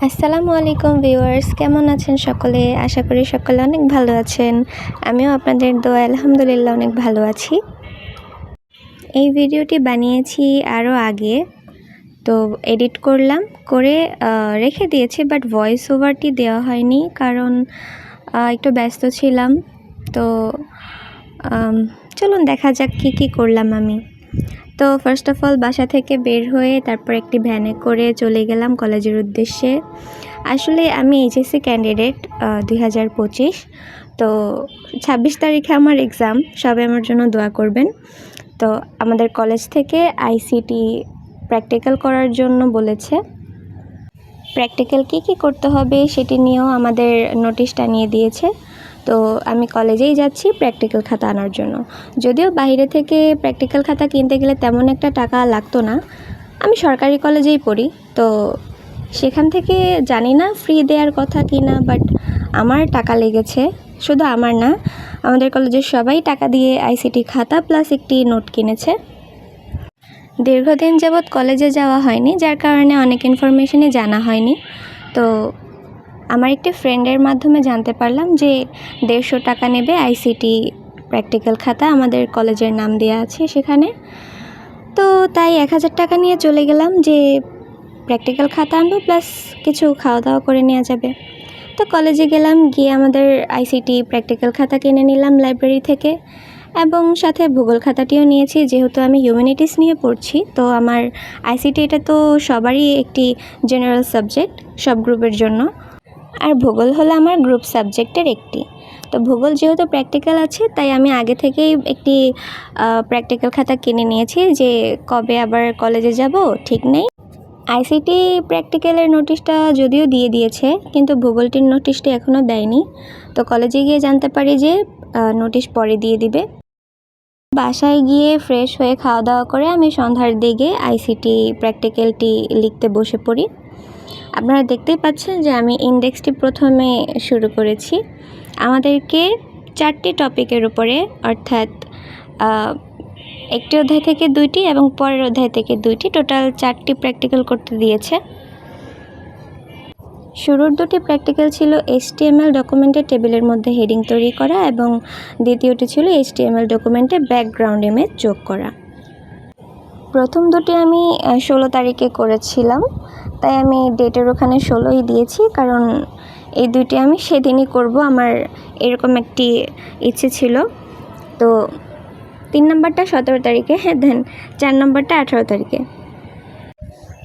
আসসালামু আলাইকুম ভিউয়ার্স, কেমন আছেন সকলে? আশা করি সকলে অনেক ভালো আছেন। আমিও আপনাদের দোয়ায় আলহামদুলিল্লাহ অনেক ভালো আছি। এই ভিডিওটি বানিয়েছি আরও আগে, তো এডিট করলাম, করে রেখে দিয়েছি, বাট ভয়েস ওভারটি দেওয়া হয়নি কারণ একটু ব্যস্ত ছিলাম। তো চলুন দেখা যাক কী করলাম আমি। তো ফার্স্ট অফ অল বাসা থেকে বের হয়ে তারপর একটি ভ্যানে করে চলে গেলাম কলেজের উদ্দেশ্যে। আসলে আমি এইচএসসি ক্যান্ডিডেট 2025। তো 26 তারিখে আমার এক্সাম, সবাই আমার জন্য দোয়া করবেন। তো আমাদের কলেজ থেকে আইসিটি প্র্যাকটিক্যাল করার জন্য বলেছে। প্র্যাকটিক্যাল কী করতে হবে সেটি নিয়েও আমাদের নোটিশ টানিয়ে দিয়েছে। তো আমি কলেজেই যাচ্ছি প্র্যাকটিক্যাল খাতা আনার জন্য। যদিও বাইরে থেকে প্র্যাকটিক্যাল খাতা কিনতে গেলে তেমন একটা টাকা লাগতো না, আমি সরকারি কলেজেই পড়ি, তো সেখান থেকে জানি না ফ্রি দেওয়ার কথা কি না, বাট আমার টাকা লেগেছে। শুধু আমার না, আমাদের কলেজের সবাই টাকা দিয়ে আইসিটি খাতা প্লাস একটি নোট কিনেছে। দীর্ঘদিন যাবৎ কলেজে যাওয়া হয়নি, যার কারণে অনেক ইনফরমেশনই জানা হয়নি। তো আমার একটি ফ্রেন্ডের মাধ্যমে জানতে পারলাম যে 150 টাকা নেবে আইসিটি প্র্যাকটিক্যাল খাতা, আমাদের কলেজের নাম দেওয়া আছে সেখানে। তো তাই 1000 টাকা নিয়ে চলে গেলাম যে প্র্যাকটিক্যাল খাতা আনবো প্লাস কিছু খাওয়া দাওয়া করে নেওয়া যাবে। তো কলেজে গেলাম, গিয়ে আমাদের আইসিটি প্র্যাকটিক্যাল খাতা কিনে নিলাম লাইব্রেরি থেকে, এবং সাথে ভূগোল খাতাটিও নিয়েছি। যেহেতু আমি হিউম্যানিটিস নিয়ে পড়ছি, তো আমার আইসিটি এটা তো সবারই একটি জেনারেল সাবজেক্ট, সব গ্রুপের জন্য। আর ভূগোল হলো আমার গ্রুপ সাবজেক্টের একটি। তো ভূগোল যেহেতু প্র্যাকটিক্যাল আছে, তাই আমি আগে থেকেই একটি প্র্যাকটিক্যাল খাতা কিনে নিয়েছি, যে কবে আবার কলেজে যাব ঠিক নেই। আইসিটি প্র্যাকটিক্যালের নোটিশটা যদিও দিয়ে দিয়েছে, কিন্তু ভূগোলটির নোটিশটি এখনও দেয়নি। তো কলেজে গিয়ে জানতে পারি যে নোটিশ পরে দিয়ে দিবে। বাসায় গিয়ে ফ্রেশ হয়ে খাওয়া দাওয়া করে আমি সন্ধ্যার দিকে আইসিটি প্র্যাকটিক্যালটি লিখতে বসে পড়ি। আপনারা দেখতেই পাচ্ছেন যে আমি ইন্ডেক্সটি প্রথমে শুরু করেছি। আমাদেরকে 4টি টপিকের উপরে, অর্থাৎ একটি অধ্যায় থেকে 2টি এবং পরের অধ্যায় থেকে 2টি, টোটাল 4টি প্র্যাকটিক্যাল করতে দিয়েছে। শুরুর 2টি প্র্যাকটিক্যাল ছিল HTML ডকুমেন্টের টেবিলের মধ্যে হেডিং তৈরি করা, এবং দ্বিতীয়টি ছিল HTML ডকুমেন্টে ব্যাকগ্রাউন্ড ইমেজ যোগ করা। প্রথম 2টি আমি 16 তারিখে করেছিলাম, তাই আমি ডেটের ওখানে 16ই দিয়েছি, কারণ এই 2টি আমি সেদিনই করব, আমার এরকম একটি ইচ্ছে ছিল। তো 3 নম্বরটা 17 তারিখে, দেন 4 নম্বরটা 18 তারিখে।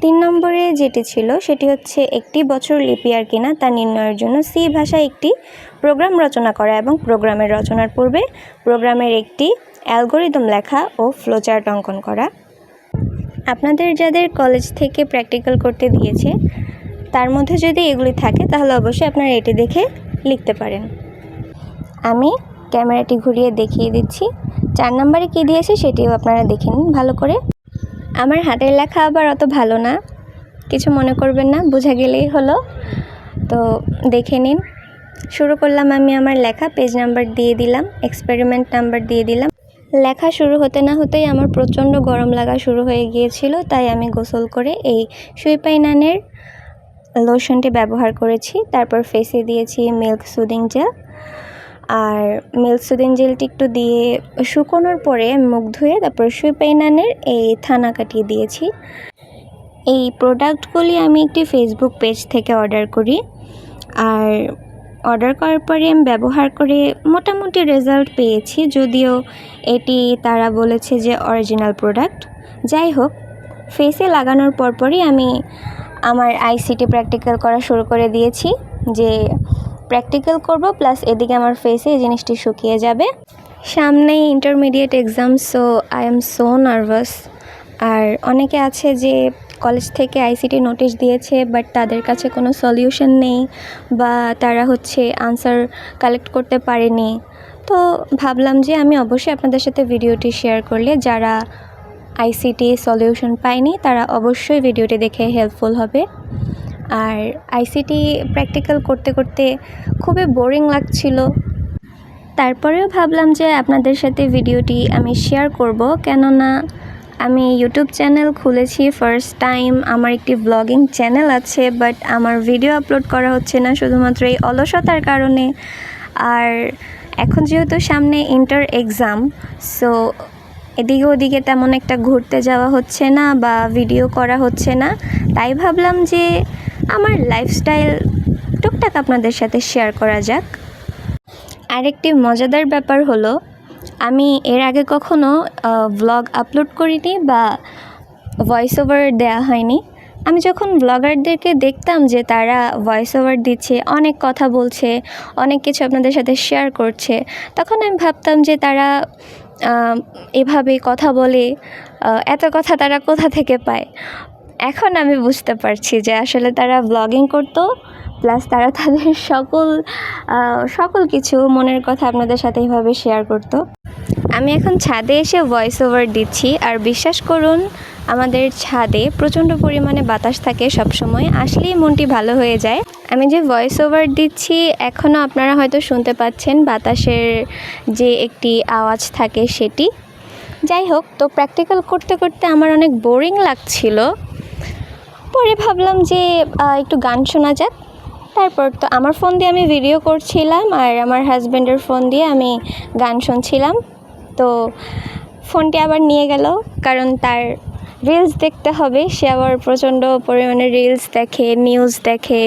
3 নম্বরে যেটি ছিল সেটি হচ্ছে একটি বছর লিপিয়ার কিনা তা নির্ণয়ের জন্য সি ভাষায় একটি প্রোগ্রাম রচনা করা, এবং প্রোগ্রামের রচনার পূর্বে প্রোগ্রামের একটি অ্যালগোরিদম লেখা ও ফ্লোচার্ট অঙ্কন করা। আপনাদের যাদের কলেজ থেকে প্র্যাকটিক্যাল করতে দিয়েছে, তার মধ্যে যদি এগুলি থাকে তাহলে অবশ্যই আপনারা এটি দেখে লিখতে পারেন। আমি ক্যামেরাটি ঘুরিয়ে দেখিয়ে দিচ্ছি। 4 নম্বরে কী দিয়েছে সেটিও আপনারা দেখে নিন ভালো করে। আমার হাতের লেখা আবার অত ভালো না, কিছু মনে করবেন না, বোঝা গেলেই হলো। তো দেখে নিন। শুরু করলাম আমি আমার লেখা, পেজ নাম্বার দিয়ে দিলাম, এক্সপেরিমেন্ট নাম্বার দিয়ে দিলাম। লেখা শুরু হতে না হতেই আমার প্রচণ্ড গরম লাগা শুরু হয়ে গিয়েছিল, তাই আমি গোসল করে এই সুইপাইনানের লোশনটি ব্যবহার করেছি। তারপর ফেসে দিয়েছি মিল্ক সুদিং জেল, আর মিল্ক সুদিং জেলটি একটু দিয়ে শুকোনোর পরে মুখ ধুয়ে তারপর সুইপাইনানের এই থানা কাটিয়ে দিয়েছি। এই প্রোডাক্টগুলি আমি একটি ফেসবুক পেজ থেকে অর্ডার করি, আর অর্ডার করার পরে আমি ব্যবহার করে মোটামুটি রেজাল্ট পেয়েছি, যদিও এটি তারা বলেছে যে অরিজিনাল প্রোডাক্ট। যাই হোক, ফেসে লাগানোর পরপরই আমি আমার আইসিটি প্র্যাকটিক্যাল করা শুরু করে দিয়েছি, যে প্র্যাকটিক্যাল করব প্লাস এদিকে আমার ফেসে এই জিনিসটি শুকিয়ে যাবে। সামনেই intermediate exam, so I am so nervous. আর অনেকে আছে যে কলেজ থেকে আইসিটি নোটিশ দিয়েছে, বাট তাদের কাছে কোনো সলিউশন নেই, বা তারা আনসার কালেক্ট করতে পারেনি। তো ভাবলাম যে আমি অবশ্যই আপনাদের সাথে ভিডিওটি শেয়ার করলে যারা আইসিটি সলিউশন পায়নি তারা অবশ্যই ভিডিওটি দেখে হেল্পফুল হবে। আর আইসিটি প্র্যাকটিক্যাল করতে করতে খুবই বোরিং লাগছিল, তারপরেও ভাবলাম যে আপনাদের সাথে ভিডিওটি আমি শেয়ার করব, কেননা আমি ইউটিউব চ্যানেল খুলেছি ফার্স্ট টাইম। আমার একটি ব্লগিং চ্যানেল আছে, বাট আমার ভিডিও আপলোড করা হচ্ছে না শুধুমাত্র এই অলসতার কারণে। আর এখন যেহেতু সামনে ইন্টার এক্সাম, সো এদিকে ওদিকে তেমন একটা ঘুরতে যাওয়া হচ্ছে না বা ভিডিও করা হচ্ছে না। তাই ভাবলাম যে আমার লাইফস্টাইল টুকটাক আপনাদের সাথে শেয়ার করা যাক। আরেকটি মজাদার ব্যাপার হলো, আমি এর আগে কখনো ভ্লগ আপলোড করিনি বা ভয়েস ওভার দেওয়া হয়নি। আমি যখন ব্লগারদেরকে দেখতাম যে তারা ভয়েস ওভার দিচ্ছে, অনেক কথা বলছে, অনেক কিছু আপনাদের সাথে শেয়ার করছে, তখন আমি ভাবতাম যে তারা এভাবে কথা বলে, এত কথা তারা কোথা থেকে পায়। এখন আমি বুঝতে পারছি যে আসলে তারা ব্লগিং করতো, প্লাস তারা তাদের সকল কিছু মনের কথা আপনাদের সাথে এইভাবে শেয়ার করতো। আমি এখন ছাদে এসে ভয়েস ওভার দিচ্ছি, আর বিশ্বাস করুন আমাদের ছাদে প্রচণ্ড পরিমাণে বাতাস থাকে সবসময়, আসলেই মনটি ভালো হয়ে যায়। আমি যে ভয়েস ওভার দিচ্ছি এখনও আপনারা হয়তো শুনতে পাচ্ছেন বাতাসের যে একটি আওয়াজ থাকে সেটি। যাই হোক, তো প্র্যাকটিক্যাল করতে করতে আমার অনেক বোরিং লাগছিল। পরে ভাবলাম যে একটু গান শোনা যাক। তারপর তো আমার ফোন দিয়ে আমি ভিডিও করছিলাম, আর আমার হাজব্যান্ডের ফোন দিয়ে আমি গান শুনছিলাম। তো ফোনটি আবার নিয়ে গেল, কারণ তার রিলস দেখতে হবে। সে আবার প্রচণ্ড পরিমাণে রিলস দেখে, নিউজ দেখে,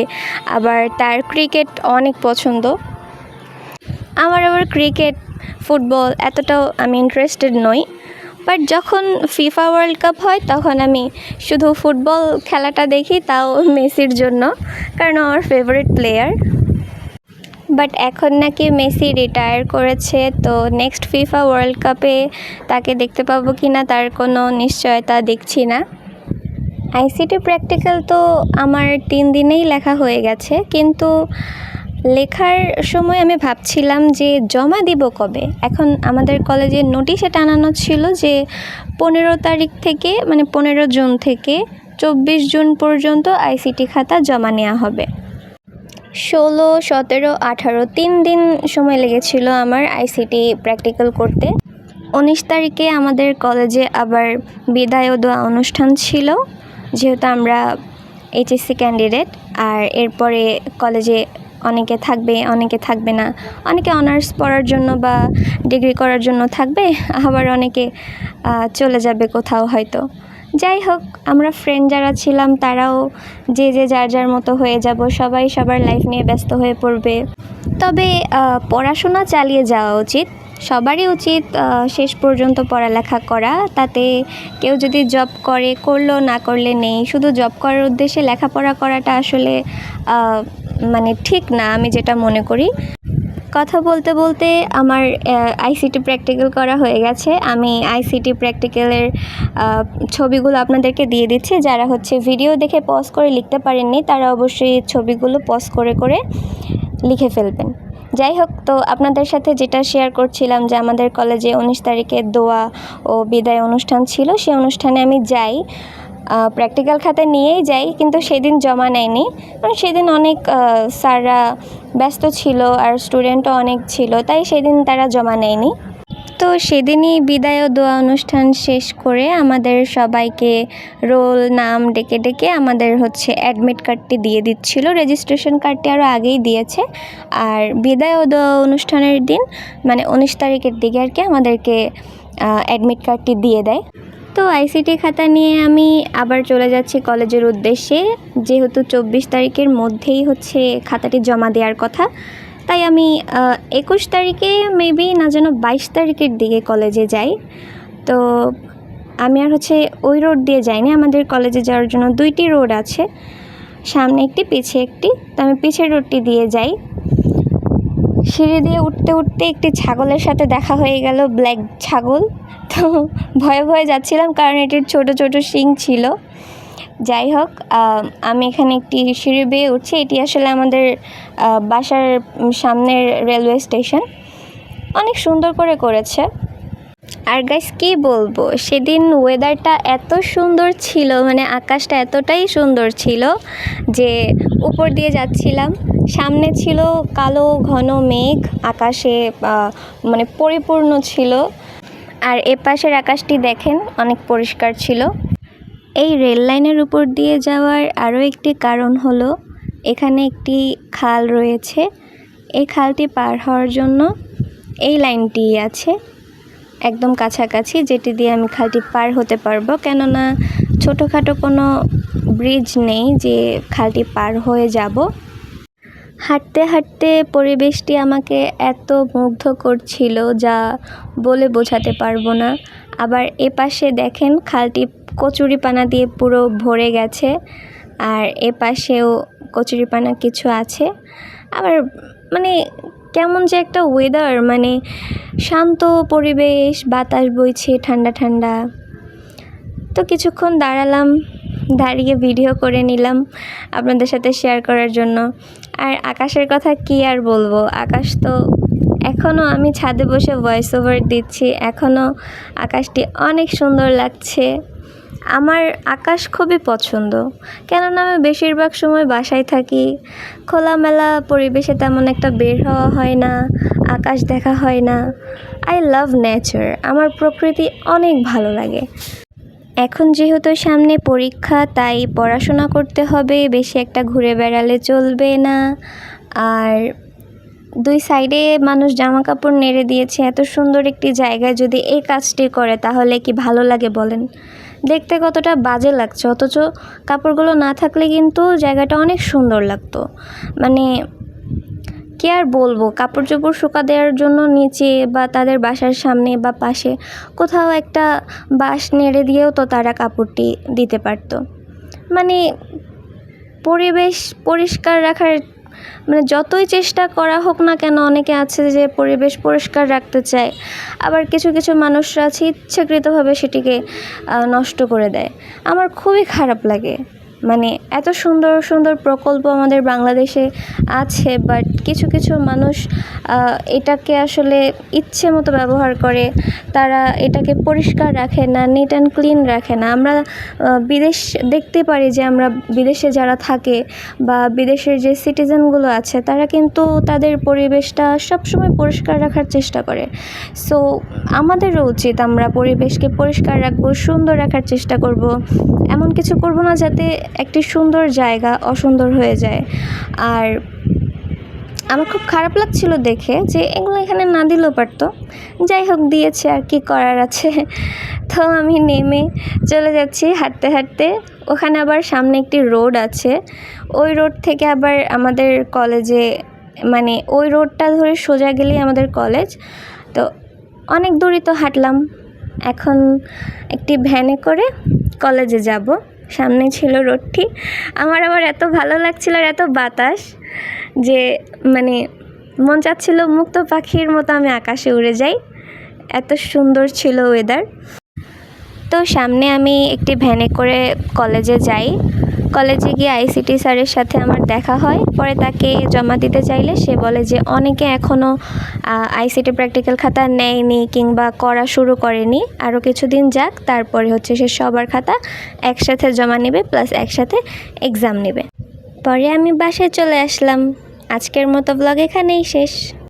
আবার তার ক্রিকেট অনেক পছন্দ। আমার আবার ক্রিকেট, ফুটবল এতটাও আমি ইন্টারেস্টেড নই। বাট যখন ফিফা ওয়ার্ল্ড কাপ হয় তখন আমি শুধু ফুটবল খেলাটা দেখি, তাও মেসির জন্য, কারণ আমার ফেভারিট প্লেয়ার। বাট এখন নাকি মেসি রিটায়ার করেছে, তো নেক্সট ফিফা ওয়ার্ল্ড কাপে তাকে দেখতে পাবো কি না তার কোনো নিশ্চয়তা দেখছি না। আইসিটি প্র্যাকটিক্যাল তো আমার 3 দিনেই লেখা হয়ে গেছে, কিন্তু লেখার সময় আমি ভাবছিলাম যে জমা দিব কবে। এখন আমাদের কলেজে নোটিশে টানানো ছিল যে 15 তারিখ থেকে, মানে 15 জুন থেকে 24 জুন পর্যন্ত আইসিটি খাতা জমা নেওয়া হবে। 16, 17, 18 3 দিন সময় লেগেছিল আমার আইসিটি প্র্যাকটিক্যাল করতে। 19 তারিখে আমাদের কলেজে আবার বিদায় ও দোয়া অনুষ্ঠান ছিল, যেহেতু আমরা এইচএসসি ক্যান্ডিডেট। আর এরপরে কলেজে অনেকে থাকবে, অনেকে থাকবে না। অনেকে অনার্স পড়ার জন্য বা ডিগ্রি করার জন্য থাকবে, আবার অনেকে চলে যাবে কোথাও হয়তো। যাই হোক, আমরা ফ্রেন্ড যারা ছিলাম তারাও যে যার যার মতো হয়ে যাব, সবাই সবার লাইফ নিয়ে ব্যস্ত হয়ে পড়বে। তবে পড়াশোনা চালিয়ে যাওয়া উচিত, সবারই উচিত শেষ পর্যন্ত পড়ালেখা করা। তাতে কেউ যদি জব করলো, না করলে নেই। শুধু জব করার উদ্দেশ্যে লেখাপড়া করাটা আসলে মানে ঠিক না, আমি যেটা মনে করি। কথা বলতে বলতে আমার আইসিটি প্র্যাকটিক্যাল করা হয়ে গেছে। আমি আইসিটি প্র্যাকটিক্যালের ছবিগুলো আপনাদেরকে দিয়ে দিচ্ছি। যারা ভিডিও দেখে পজ করে লিখতে পারেননি, তারা অবশ্যই ছবিগুলো পজ করে করে লিখে ফেলবেন। যাই হোক, তো আপনাদের সাথে যেটা শেয়ার করছিলাম যে আমাদের কলেজে 19 তারিখে দোয়া ও বিদায় অনুষ্ঠান ছিল। সেই অনুষ্ঠানে আমি যাই, প্র্যাকটিক্যাল খাতা নিয়েই যাই, কিন্তু সেদিন জমা নেয়নি, কারণ সেদিন অনেক স্যাররা ব্যস্ত ছিল আর স্টুডেন্টও অনেক ছিল, তাই সেদিন তারা জমা নেয়নি। তো সেদিনই বিদায় ও দোয়া অনুষ্ঠান শেষ করে আমাদের সবাইকে রোল নাম ডেকে ডেকে আমাদের অ্যাডমিট কার্ডটি দিয়ে দিচ্ছিল। রেজিস্ট্রেশন কার্ডটি আরও আগেই দিয়েছে। আর বিদায় ও দোয়া অনুষ্ঠানের দিন, মানে 19 তারিখের দিকে আর কি, আমাদেরকে অ্যাডমিট কার্ডটি দিয়ে দেয়। তো আইসিটি খাতা নিয়ে আমি আবার চলে যাচ্ছি কলেজের উদ্দেশ্যে, যেহেতু 24 তারিখের মধ্যেই খাতাটি জমা দেওয়ার কথা। তাই আমি 21 তারিখে মেবি না যেন 22 তারিখের দিকে কলেজে যাই। তো আমি আর ওই রোড দিয়ে যাইনি। আমাদের কলেজে যাওয়ার জন্য 2টি রোড আছে, সামনে একটি, পিছে একটি। তো আমি পিছের রোডটি দিয়ে যাই। সিঁড়ি দিয়ে উঠতে উঠতে একটি ছাগলের সাথে দেখা হয়ে গেল, ব্ল্যাক ছাগল। তো ভয়ে ভয়ে যাচ্ছিলাম, কারণ এটির ছোট ছোট শিং ছিল। যাই হোক, আমি এখানে একটি সিঁড়ি বেয়ে উঠছি। এটি আসলে আমাদের বাসার সামনের রেলওয়ে স্টেশন। অনেক সুন্দর করে করেছে। আর গাইস, কী বলবো, সেদিন ওয়েদারটা এত সুন্দর ছিল, মানে আকাশটা এতটাই সুন্দর ছিল যে উপর দিয়ে যাচ্ছিলাম, সামনে ছিল কালো ঘন মেঘ, আকাশে মানে পরিপূর্ণ ছিল। আর এ পাশের আকাশটি দেখেন অনেক পরিষ্কার ছিল। এই রেল লাইনের উপর দিয়ে যাওয়ার আরও একটি কারণ হলো এখানে একটি খাল রয়েছে। এই খালটি পার হওয়ার জন্য এই লাইনটি আছে একদম কাছাকাছি, যেটি দিয়ে আমি খালটি পার হতে পারবো, কেননা ছোটোখাটো কোনো ব্রিজ নেই যে খালটি পার হয়ে যাব। হাঁটতে হাঁটতে পরিবেশটি আমাকে এত মুগ্ধ করছিল যা বলে বোঝাতে পারবো না। আবার এ পাশে দেখেন খালটি কচুরিপানা দিয়ে পুরো ভরে গেছে, আর এ পাশেও কচুরিপানা কিছু আছে। আবার মানে কেমন যে একটা ওয়েদার, মানে শান্ত পরিবেশ, বাতাস বইছে ঠান্ডা ঠান্ডা। তো কিছুক্ষণ দাঁড়ালাম, দাঁড়িয়ে ভিডিও করে নিলাম আপনাদের সাথে শেয়ার করার জন্য। আর আকাশের কথা কি আর বলবো, আকাশ তো এখনও, আমি ছাদে বসে ভয়েস ওভার দিচ্ছি, এখনও আকাশটি অনেক সুন্দর লাগছে। আমার আকাশ খুবই পছন্দ, কেননা আমি বেশিরভাগ সময় বাসায় থাকি, খোলামেলা পরিবেশে তেমন একটা বের হওয়া হয় না, আকাশ দেখা হয় না। আই লাভ নেচার, আমার প্রকৃতি অনেক ভালো লাগে। এখন যেহেতু সামনে পরীক্ষা, তাই পড়াশোনা করতে হবে, বেশি একটা ঘুরে বেড়ালে চলবে না। আর দুই সাইডে মানুষ জামা কাপড় নেড়ে দিয়েছে, এত সুন্দর একটি জায়গায় যদি এই কাজটি করে তাহলে কি ভালো লাগে বলেন? দেখতে কতটা বাজে লাগছে, অথচ কাপড়গুলো না থাকলে কিন্তু জায়গাটা অনেক সুন্দর লাগতো। মানে কি আর বলবো, কাপড় চোপড় শুকা দেওয়ার জন্য নিচে বা তাদের বাসার সামনে বা পাশে কোথাও একটা বাঁশ নেড়ে দিয়েও তো তারা কাপড়টি দিতে পারতো। মানে পরিবেশ পরিষ্কার রাখার, মানে যতই চেষ্টা করা হোক না কেন, অনেকে আছে যে পরিবেশ পরিষ্কার রাখতে চায়, আবার কিছু কিছু মানুষরা আছে ইচ্ছাকৃতভাবে সেটিকে নষ্ট করে দেয়। আমার খুবই খারাপ লাগে। মানে এত সুন্দর সুন্দর প্রকল্প আমাদের বাংলাদেশে আছে, বাট কিছু কিছু মানুষ এটাকে আসলে ইচ্ছে মতো ব্যবহার করে। তারা এটাকে পরিষ্কার রাখে না, নিট অ্যান্ড ক্লিন রাখে না। আমরা বিদেশ দেখতে পারি যে আমরা বিদেশে যারা থাকে বা বিদেশের যে সিটিজেনগুলো আছে, তারা কিন্তু তাদের পরিবেশটা সবসময় পরিষ্কার রাখার চেষ্টা করে। সো আমাদেরও উচিত আমরা পরিবেশকে পরিষ্কার রাখবো, সুন্দর রাখার চেষ্টা করব। এমন কিছু করব না যাতে একটি সুন্দর জায়গা অসুন্দর হয়ে যায়। আর আমার খুব খারাপ লাগছিল দেখে যে এগুলো এখানে না দিলেও পারতো, যাই হোক দিয়েছে, আর কি করার আছে। তো আমি নেমে চলে যাচ্ছি হাঁটতে হাঁটতে। ওখানে আবার সামনে একটি রোড আছে, ওই রোড থেকে আবার আমাদের কলেজে, মানে ওই রোডটা ধরে সোজা গেলেই আমাদের কলেজ। তো অনেক দূরই তো হাঁটলাম, এখন একটি ভ্যানে করে কলেজে যাব। সামনে ছিল রোডটি, আমার আবার এত ভালো লাগছিল আর এত বাতাস যে মানে মন চাচ্ছিল মুক্ত পাখির মতো আমি আকাশে উড়ে যাই, এত সুন্দর ছিল ওয়েদার। তো সামনে আমি একটি ভ্যানে করে কলেজে যাই। কলেজে গিয়ে আইসিটি স্যারের সাথে আমার দেখা হয়। পরে তাকে জমা দিতে চাইলে সে বলে যে অনেকে এখনও আইসিটি প্র্যাকটিক্যাল খাতা নেয়নি কিংবা করা শুরু করেনি, আরও কিছুদিন যাক, তারপরে হচ্ছে সে সবার খাতা একসাথে জমা নেবে প্লাস একসাথে এক্সাম নেবে। পরে আমি বাসায় চলে আসলাম। আজকের মতো ব্লগ এখানেই শেষ।